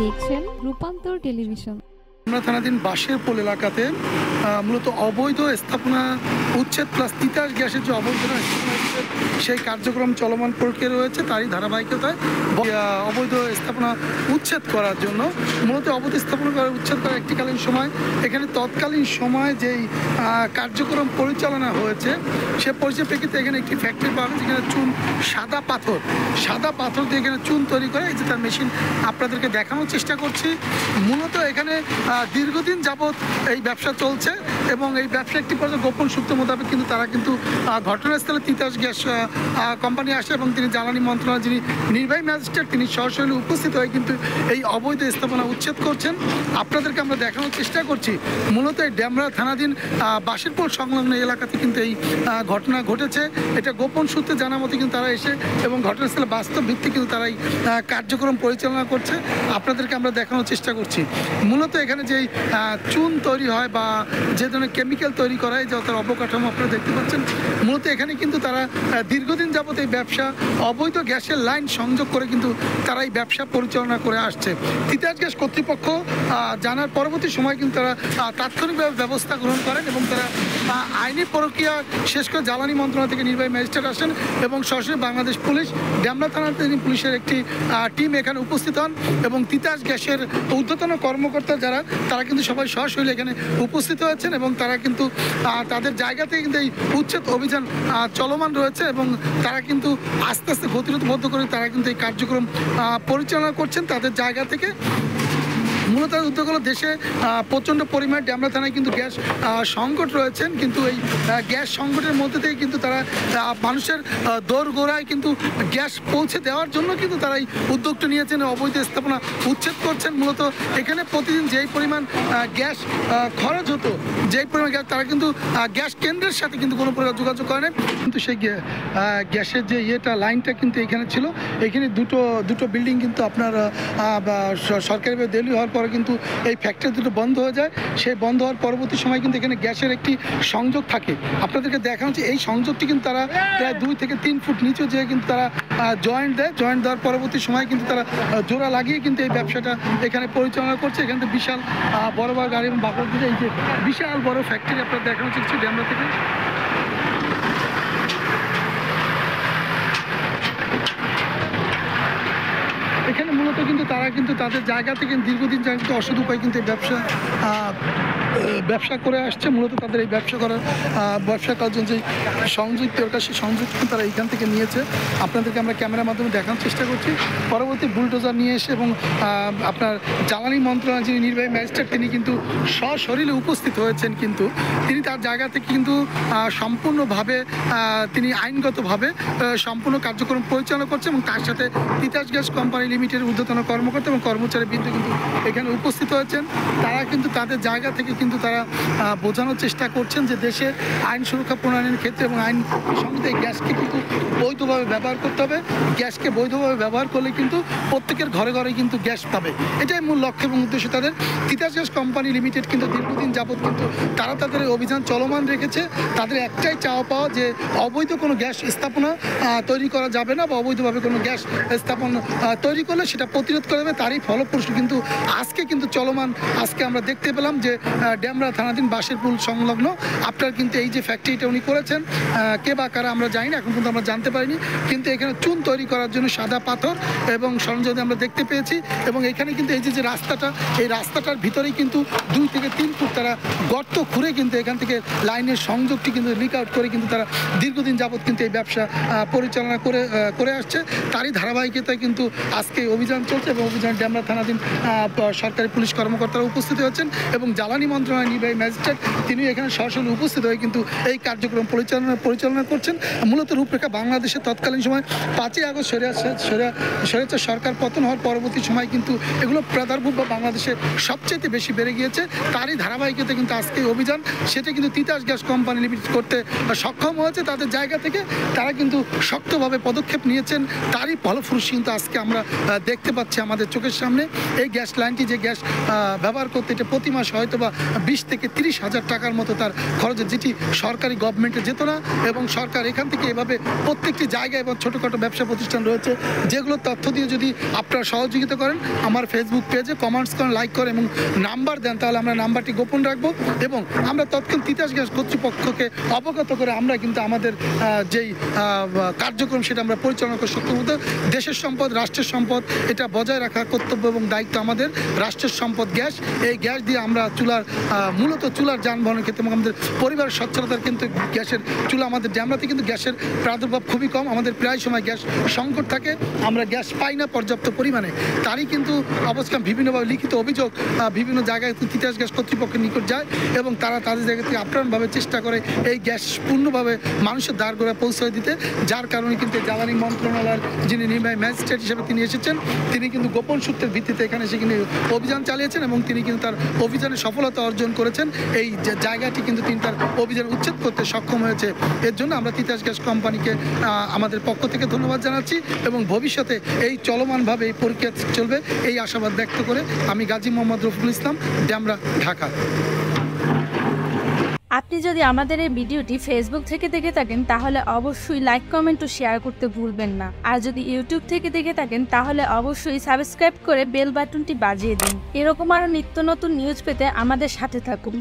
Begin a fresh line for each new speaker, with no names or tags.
দেখছেন রূপান্তর টেলিভিশন।
আমরা থানাধীন বাঁশেরপোল এলাকাতে মূলত অবৈধ স্থাপনা উচ্ছেদ প্লাস তিতাস গ্যাসের যে অবৈধ সেই কার্যক্রম চলমান প্রক্রিয়া রয়েছে, তারই ধারাবাহিকতায় অবৈধ স্থাপনা উচ্ছেদ করার জন্য মূলত অবৈধ স্থাপনা উচ্ছেদ করার একটিকালীন সময় এখানে তৎকালীন সময় যেই কার্যক্রম পরিচালনা হয়েছে সে পরিপ্রেক্ষিতে এখানে একটি ফ্যাক্টরি পাওয়া গেছে, যেখানে চুন সাদা পাথর দিয়ে এখানে চুন তৈরি করে। এই যে তার মেশিন আপনাদেরকে দেখানোর চেষ্টা করছি। মূলত এখানে দীর্ঘদিন যাবৎ এই ব্যবসা চলছে এবং এই ব্যবসা একটি পর্যায়ে গোপন সূত্র মোতাবেক কিন্তু তারা কিন্তু ঘটনাস্থলে তিতাস গ্যাস কোম্পানি আসে এবং তিনি জ্বালানি মন্ত্রণালয়ের যিনি নির্বাহী ম্যাজিস্ট্রেট তিনি সরাসরি উপস্থিত হয়ে কিন্তু এই অবৈধ স্থাপনা উচ্ছেদ করছেন। আপনাদেরকে আমরা দেখানোর চেষ্টা করছি। মূলত এই ডেমরা থানাধীন বাঁশেরপোল সংলগ্ন এলাকাতে কিন্তু এই ঘটনা ঘটেছে। এটা গোপন সূত্রে জানা মতে কিন্তু তারা এসে এবং ঘটনাস্থলে বাস্তব ভিত্তিক কিন্তু তারা এই কার্যক্রম পরিচালনা করছে। আপনাদেরকে আমরা দেখানোর চেষ্টা করছি। মূলত এখানে যেই চুন তৈরি হয় বা যে ধরনের কেমিক্যাল তৈরি করা হয় যে তার অবকাঠামো আপনারা দেখতে পাচ্ছেন, মূলত এখানে কিন্তু তারা দীর্ঘদিন যাবত এই ব্যবসা অবৈধ গ্যাসের লাইন সংযোগ করে কিন্তু তারা এই ব্যবসা পরিচালনা করে আসছে। তিতাস গ্যাস কর্তৃপক্ষ জানার পরবর্তী সময় কিন্তু তারা তাৎক্ষণিকভাবে ব্যবস্থা গ্রহণ করেন এবং তারা আইনি প্রক্রিয়া শেষ করে জ্বালানি মন্ত্রণালয় থেকে নির্বাহী ম্যাজিস্ট্রেট আসেন এবং সরাসরি বাংলাদেশ পুলিশ ডেমরা থানার পুলিশের একটি টিম এখানে উপস্থিত হন এবং তিতাস গ্যাসের ঊর্ধ্বতন কর্মকর্তা যারা তারা কিন্তু সবাই সরাসরি এখানে উপস্থিত হয়েছেন এবং তারা কিন্তু তাদের জায়গা থেকে কিন্তু এই উচ্ছেদ অভিযান চলমান রয়েছে এবং তারা কিন্তু আস্তে আস্তে গতিরোধবদ্ধ করে তারা কিন্তু এই কার্যক্রম পরিচালনা করছেন তাদের জায়গা থেকে। মূলত উদ্যোগ হলো দেশে প্রচণ্ড পরিমাণে ডেমরা থানায় কিন্তু গ্যাস সংকট রয়েছেন, কিন্তু এই গ্যাস সংকটের মধ্যে থেকে কিন্তু তারা মানুষের দোরগোড়ায় কিন্তু গ্যাস পৌঁছে দেওয়ার জন্য কিন্তু তারা এই উদ্যোগটা নিয়েছেন, অবৈধ স্থাপনা উচ্ছেদ করছেন। মূলত এখানে প্রতিদিন যেই পরিমাণ গ্যাস খরচ হতো, যেই পরিমাণ গ্যাস তারা কিন্তু গ্যাস কেন্দ্রের সাথে কিন্তু কোনো প্রকার যোগাযোগ করে না, কিন্তু সেই গ্যাসের যে লাইনটা কিন্তু এখানে ছিল। এখানে দুটো বিল্ডিং কিন্তু আপনার সরকারিভাবে দেওয়া হওয়ার পরে কিন্তু এই ফ্যাক্টরি দুটো বন্ধ হয়ে যায়। সেই বন্ধ হওয়ার পরবর্তী সময় কিন্তু এখানে গ্যাসের একটি সংযোগ থাকে। আপনাদেরকে দেখানো হচ্ছে এই সংযোগটি কিন্তু তারা প্রায় 2 থেকে 3 ফুট নিচে যেয়ে কিন্তু তারা জয়েন্ট দেওয়ার পরবর্তী সময় কিন্তু তারা জোড়া লাগিয়ে কিন্তু এই ব্যবসাটা এখানে পরিচালনা করছে। এখানে তো বিশাল বড় গাড়ি এবং বাঁকুড়া দিকে এই যে বিশাল বড় ফ্যাক্টরি আপনারা দেখানো হচ্ছে ডেমরা থেকে। এখানে মূলত কিন্তু তারা কিন্তু তাদের জায়গা থেকে দীর্ঘদিন কিন্তু অসৎ উপায় কিন্তু এই ব্যবসা করে আসছে। মূলত তাদের এই ব্যবসা করার জন্য যে সংযোগ দরকার সেই সংযোগ কিন্তু তারা এইখান থেকে নিয়েছে। আপনাদেরকে আমরা ক্যামেরার মাধ্যমে দেখানোর চেষ্টা করছি। পরবর্তী বুলডোজার নিয়ে এসে এবং আপনার জ্বালানি মন্ত্রণালয়ের যিনি নির্বাহী ম্যাজিস্ট্রেট তিনি কিন্তু সশরীরে উপস্থিত হয়েছেন, কিন্তু তিনি তার জায়গা থেকে কিন্তু সম্পূর্ণভাবে তিনি আইনগতভাবে সম্পূর্ণ কার্যক্রম পরিচালনা করছে এবং তার সাথে তিতাস গ্যাস কোম্পানি লিমিটেডের ঊর্ধ্বতন কর্মকর্তা এবং কর্মচারীবৃন্দ কিন্তু এখানে উপস্থিত হয়েছেন। তারা কিন্তু তাদের জায়গা থেকে কিন্তু তারা বোঝানোর চেষ্টা করছেন যে দেশে আইন সুরক্ষা প্রণয়নের ক্ষেত্রে এবং আইন সঙ্গে এই গ্যাসকে কিন্তু বৈধভাবে ব্যবহার করতে হবে। গ্যাসকে বৈধভাবে ব্যবহার করলে কিন্তু প্রত্যেকের ঘরে ঘরে কিন্তু গ্যাস পাবে, এটাই মূল লক্ষ্য এবং উদ্দেশ্য তাদের। তিতাস গ্যাস কোম্পানি লিমিটেড কিন্তু দীর্ঘদিন যাবৎ কিন্তু তারা তাদের অভিযান চলমান রেখেছে। তাদের একটাই চাওয়া পাওয়া যে অবৈধ কোনো গ্যাস স্থাপনা তৈরি করা যাবে না বা অবৈধভাবে কোনো গ্যাস স্থাপনা তৈরি করলে সেটা প্রতিরোধ করা যাবে। তারই ফলপ্রসূ কিন্তু আজকে কিন্তু চলমান আজকে আমরা দেখতে পেলাম যে ডেমরা থানাধীন বাঁশেরপোল সংলগ্ন আপনার কিন্তু এই যে ফ্যাক্টরিটা উনি করেছেন, কে বা কারা আমরা জানি না, এখন পর্যন্ত আমরা জানতে পারিনি, কিন্তু এখানে চুন তৈরি করার জন্য সাদা পাথর এবং সরঞ্জাম আমরা দেখতে পেয়েছি। এবং এখানে কিন্তু এই যে রাস্তাটা এই রাস্তাটার ভিতরেই কিন্তু 2 থেকে 3 ফুট তারা গর্ত খুঁড়ে কিন্তু এখান থেকে লাইনের সংযোগটি কিন্তু লিক আউট করে কিন্তু তারা দীর্ঘদিন যাবৎ কিন্তু এই ব্যবসা পরিচালনা করে আসছে। তারই ধারাবাহিকতায় কিন্তু আজকে অভিযান চলছে এবং অভিযান ডেমরা থানাধীন সরকারি পুলিশ কর্মকর্তারা উপস্থিত হচ্ছেন এবং জ্বালানি মন্ত্রণালয়ের নির্বাহী ম্যাজিস্ট্রেট তিনি এখানে সরাসরি উপস্থিত হয়ে কিন্তু এই কার্যক্রম পরিচালনা করছেন। মূলত রূপরেখা বাংলাদেশের তৎকালীন সময় 5ই আগস্ট স্বৈরাচার সরকার পতন হওয়ার পরবর্তী সময় কিন্তু এগুলো প্রাদুর্ভাব বা বাংলাদেশে সবচেয়ে বেশি বেড়ে গিয়েছে। তারই ধারাবাহিকতা কিন্তু আজকে অভিযান সেটা কিন্তু তিতাস গ্যাস কোম্পানি লিমিটেড করতে সক্ষম হয়েছে। তাদের জায়গা থেকে তারা কিন্তু শক্তভাবে পদক্ষেপ নিয়েছেন, তারই ফলপ্রসূ কিন্তু আজকে আমরা দেখতে পাচ্ছি আমাদের আমাদের চোখের সামনে। এই গ্যাস লাইনটি যে গ্যাস ব্যবহার করতে এটা প্রতি মাস হয়তো বা 20 থেকে 30 হাজার টাকার মতো তার খরচে, যেটি সরকারি গভর্নমেন্টে যেত না। এবং সরকার এখান থেকে এভাবে প্রত্যেকটি জায়গায় এবং ছোটোখাটো ব্যবসা প্রতিষ্ঠান রয়েছে, যেগুলো তথ্য দিয়ে যদি আপনারা সহযোগিতা করেন, আমার ফেসবুক পেজে কমেন্টস করেন, লাইক করেন এবং নাম্বার দেন, তাহলে আমরা নাম্বারটি গোপন রাখবো এবং আমরা তৎক্ষণ তিতাস গ্যাস কর্তৃপক্ষকে অবগত করে আমরা কিন্তু আমাদের যেই কার্যক্রম সেটা আমরা পরিচালনা করে সক্ষম হতে। দেশের সম্পদ, রাষ্ট্রের সম্পদ, এটা বজায় রাখা কর্তব্য এবং দায়িত্ব আমাদের। রাষ্ট্রের সম্পদ গ্যাস, এই গ্যাস দিয়ে আমরা মূলত চুলার যানবাহনের ক্ষেত্রে এবং আমাদের পরিবারের সচ্ছলতার কিন্তু গ্যাসের চুলা আমাদের ড্যামরাতে কিন্তু গ্যাসের প্রাদুর্ভাব খুবই কম। আমাদের প্রায় সময় গ্যাস সংকট থাকে, আমরা গ্যাস পাই না পর্যাপ্ত পরিমাণে। তারই কিন্তু অবস্থান বিভিন্নভাবে লিখিত অভিযোগ বিভিন্ন জায়গায় তিতাস গ্যাস কর্তৃপক্ষের নিকট যায় এবং তারা তাদের জায়গা থেকে আপ্রাণভাবে চেষ্টা করে এই গ্যাস পূর্ণভাবে মানুষের দ্বার গোড়ায় পৌঁছে দিতে। যার কারণে কিন্তু জ্বালানি মন্ত্রণালয়ের যিনি নির্বাহী ম্যাজিস্ট্রেট হিসেবে তিনি এসেছেন, তিনি কিন্তু গোপন সূত্রের ভিত্তিতে এখানে সেখানে অভিযান চালিয়েছেন এবং তিনি কিন্তু তার অভিযানে সফলতা অর্জন করেছেন। এই জায়গাটি কিন্তু তিনি তার অভিযান উচ্ছেদ করতে সক্ষম হয়েছে। এর জন্য আমরা তিতাস গ্যাস কোম্পানিকে আমাদের পক্ষ থেকে ধন্যবাদ জানাচ্ছি এবং ভবিষ্যতে এই চলমানভাবে এই প্রক্রিয়া চলবে এই আশাবাদ ব্যক্ত করে আমি গাজী মোহাম্মদ রফিকুল ইসলাম, ড্যামরা, ঢাকা।
আপনি যদি আমাদের এই ভিডিওটি ফেসবুক থেকে দেখে থাকেন তাহলে অবশ্যই লাইক, কমেন্ট ও শেয়ার করতে ভুলবেন না। আর যদি ইউটিউব থেকে দেখে থাকেন তাহলে অবশ্যই সাবস্ক্রাইব করে বেল বাটনটি বাজিয়ে দিন। এরকম আরও নিত্য নতুন নিউজ পেতে আমাদের সাথে থাকুন।